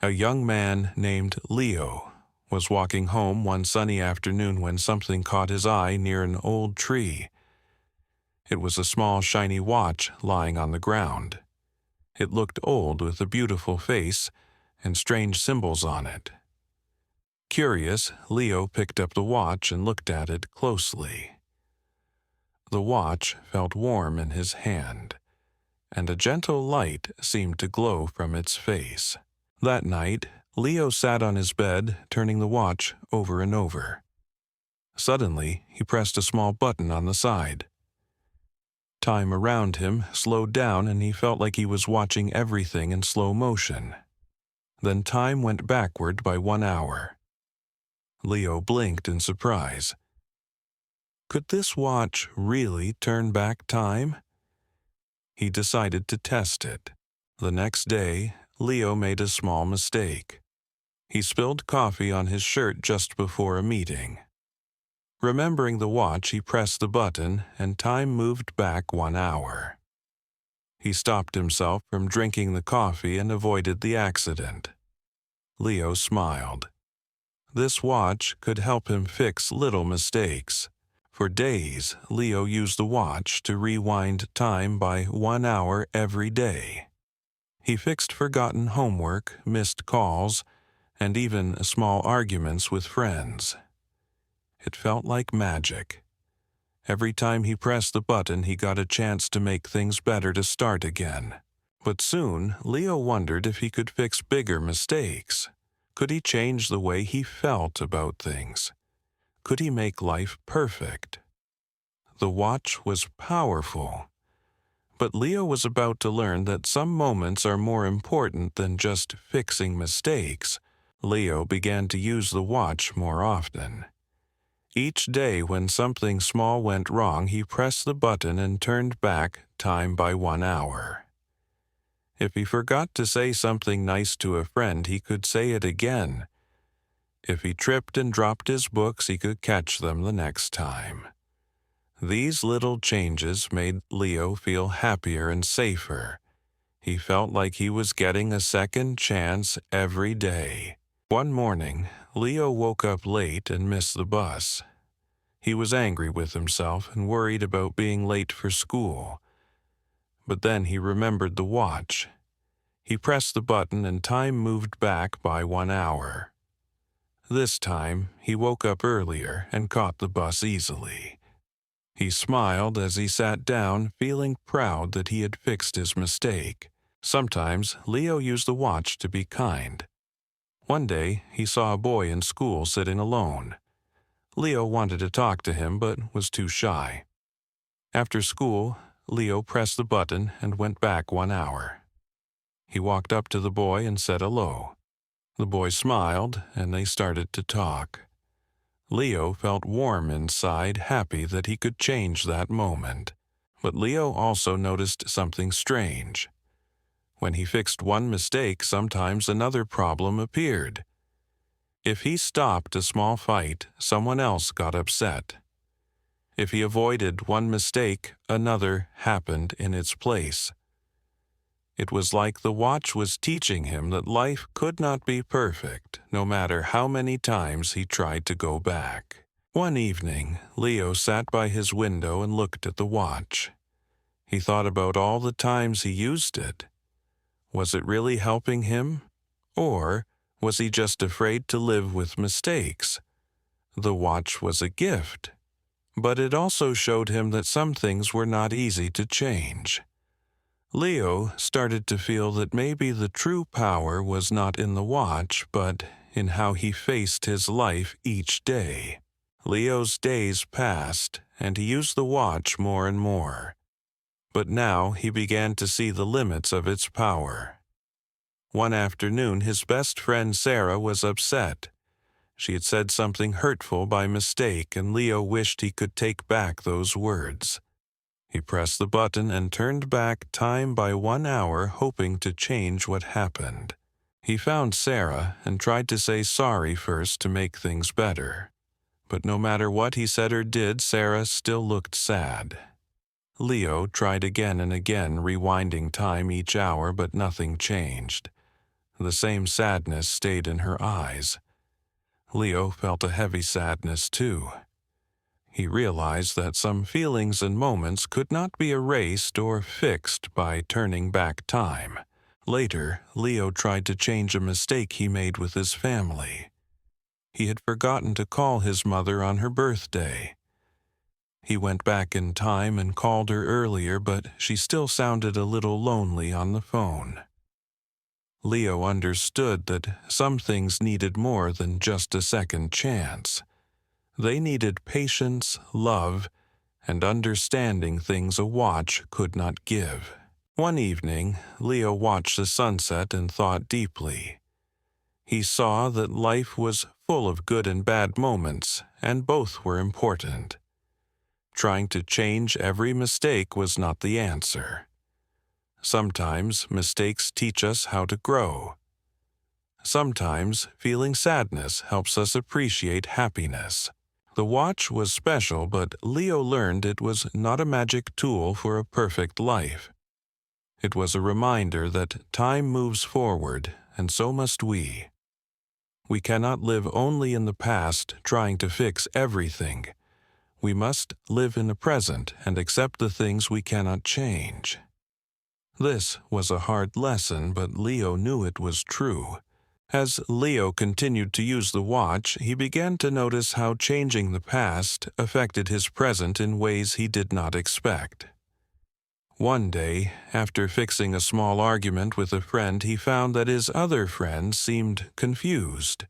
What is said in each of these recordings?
A young man named Leo was walking home one sunny afternoon when something caught his eye near an old tree. It was a small shiny watch lying on the ground. It looked old with a beautiful face and strange symbols on it. Curious, Leo picked up the watch and looked at it closely. The watch felt warm in his hand, and a gentle light seemed to glow from its face. That night, Leo sat on his bed, turning the watch over and over. Suddenly, he pressed a small button on the side. Time around him slowed down and he felt like he was watching everything in slow motion. Then time went backward by 1 hour. Leo blinked in surprise. Could this watch really turn back time? He decided to test it. The next day, Leo made a small mistake. He spilled coffee on his shirt just before a meeting. Remembering the watch, he pressed the button, and time moved back 1 hour. He stopped himself from drinking the coffee and avoided the accident. Leo smiled. This watch could help him fix little mistakes. For days, Leo used the watch to rewind time by 1 hour every day. He fixed forgotten homework, missed calls, and even small arguments with friends. It felt like magic. Every time he pressed the button, he got a chance to make things better to start again. But soon, Leo wondered if he could fix bigger mistakes. Could he change the way he felt about things? Could he make life perfect? The watch was powerful. But Leo was about to learn that some moments are more important than just fixing mistakes. Leo began to use the watch more often. Each day when something small went wrong, he pressed the button and turned back time by 1 hour. If he forgot to say something nice to a friend, he could say it again. If he tripped and dropped his books, he could catch them the next time. These little changes made Leo feel happier and safer. He felt like he was getting a second chance every day. One morning, Leo woke up late and missed the bus. He was angry with himself and worried about being late for school. But then he remembered the watch. He pressed the button and time moved back by 1 hour. This time, he woke up earlier and caught the bus easily. He smiled as he sat down, feeling proud that he had fixed his mistake. Sometimes, Leo used the watch to be kind. One day, he saw a boy in school sitting alone. Leo wanted to talk to him but was too shy. After school, Leo pressed the button and went back 1 hour. He walked up to the boy and said hello. The boy smiled and they started to talk. Leo felt warm inside, happy that he could change that moment. But Leo also noticed something strange. When he fixed one mistake, sometimes another problem appeared. If he stopped a small fight, someone else got upset. If he avoided one mistake, another happened in its place. It was like the watch was teaching him that life could not be perfect, no matter how many times he tried to go back. One evening, Leo sat by his window and looked at the watch. He thought about all the times he used it. Was it really helping him? Or was he just afraid to live with mistakes? The watch was a gift, but it also showed him that some things were not easy to change. Leo started to feel that maybe the true power was not in the watch, but in how he faced his life each day. Leo's days passed, and he used the watch more and more. But now he began to see the limits of its power. One afternoon, his best friend Sarah was upset. She had said something hurtful by mistake, and Leo wished he could take back those words. He pressed the button and turned back time by 1 hour, hoping to change what happened. He found Sarah and tried to say sorry first to make things better. But no matter what he said or did, Sarah still looked sad. Leo tried again and again, rewinding time each hour, but nothing changed. The same sadness stayed in her eyes. Leo felt a heavy sadness too. He realized that some feelings and moments could not be erased or fixed by turning back time. Later, Leo tried to change a mistake he made with his family. He had forgotten to call his mother on her birthday. He went back in time and called her earlier, but she still sounded a little lonely on the phone. Leo understood that some things needed more than just a second chance. They needed patience, love, and understanding things a watch could not give. One evening, Leo watched the sunset and thought deeply. He saw that life was full of good and bad moments, and both were important. Trying to change every mistake was not the answer. Sometimes mistakes teach us how to grow. Sometimes feeling sadness helps us appreciate happiness. The watch was special, but Leo learned it was not a magic tool for a perfect life. It was a reminder that time moves forward, and so must we. We cannot live only in the past trying to fix everything. We must live in the present and accept the things we cannot change. This was a hard lesson, but Leo knew it was true. As Leo continued to use the watch, he began to notice how changing the past affected his present in ways he did not expect. One day, after fixing a small argument with a friend, he found that his other friends seemed confused.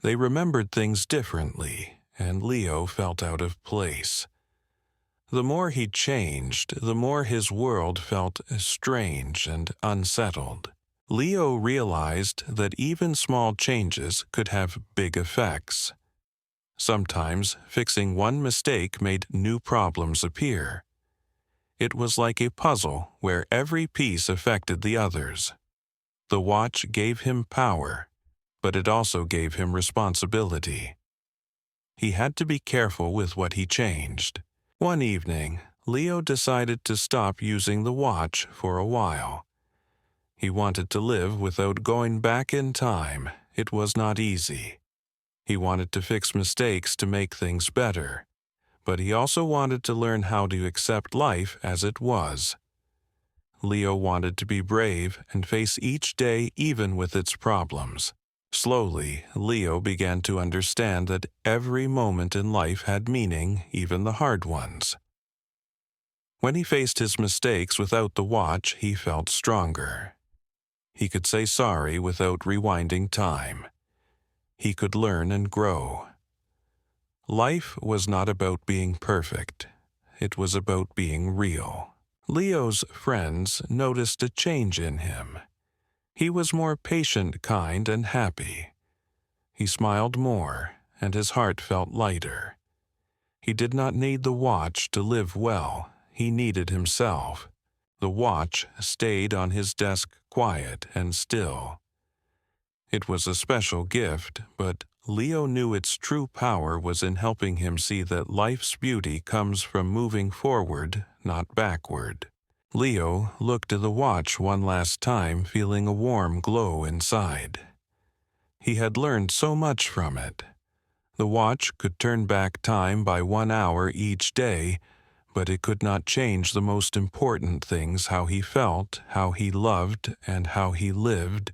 They remembered things differently, and Leo felt out of place. The more he changed, the more his world felt strange and unsettled. Leo realized that even small changes could have big effects. Sometimes fixing one mistake made new problems appear. It was like a puzzle where every piece affected the others. The watch gave him power, but it also gave him responsibility. He had to be careful with what he changed. One evening, Leo decided to stop using the watch for a while. He wanted to live without going back in time. It was not easy. He wanted to fix mistakes to make things better, but he also wanted to learn how to accept life as it was. Leo wanted to be brave and face each day even with its problems. Slowly, Leo began to understand that every moment in life had meaning, even the hard ones. When he faced his mistakes without the watch, he felt stronger. He could say sorry without rewinding time. He could learn and grow. Life was not about being perfect. It was about being real. Leo's friends noticed a change in him. He was more patient, kind, and happy. He smiled more, and his heart felt lighter. He did not need the watch to live well. He needed himself. The watch stayed on his desk quiet and still. It was a special gift, but Leo knew its true power was in helping him see that life's beauty comes from moving forward, not backward. Leo looked at the watch one last time, feeling a warm glow inside. He had learned so much from it. The watch could turn back time by 1 hour each day, but it could not change the most important things: how he felt, how he loved, and how he lived.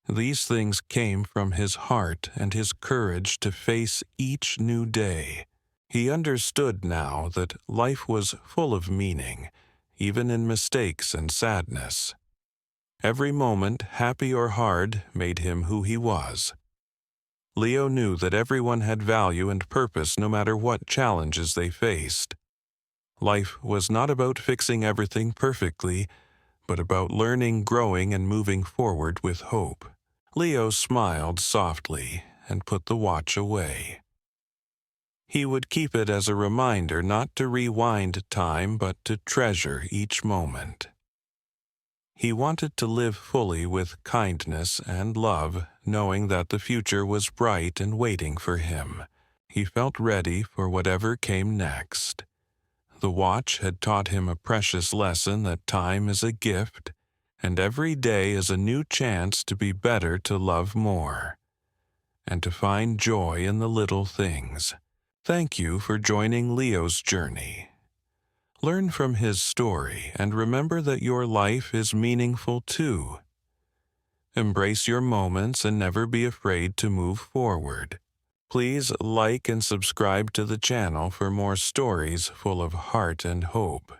These things came from his heart and his courage to face each new day. He understood now that life was full of meaning, even in mistakes and sadness. Every moment, happy or hard, made him who he was. Leo knew that everyone had value and purpose no matter what challenges they faced. Life was not about fixing everything perfectly, but about learning, growing, and moving forward with hope. Leo smiled softly and put the watch away. He would keep it as a reminder not to rewind time but to treasure each moment. He wanted to live fully with kindness and love, knowing that the future was bright and waiting for him. He felt ready for whatever came next. The watch had taught him a precious lesson that time is a gift, and every day is a new chance to be better, to love more, and to find joy in the little things. Thank you for joining Leo's journey. Learn from his story and remember that your life is meaningful too. Embrace your moments and never be afraid to move forward. Please like and subscribe to the channel for more stories full of heart and hope.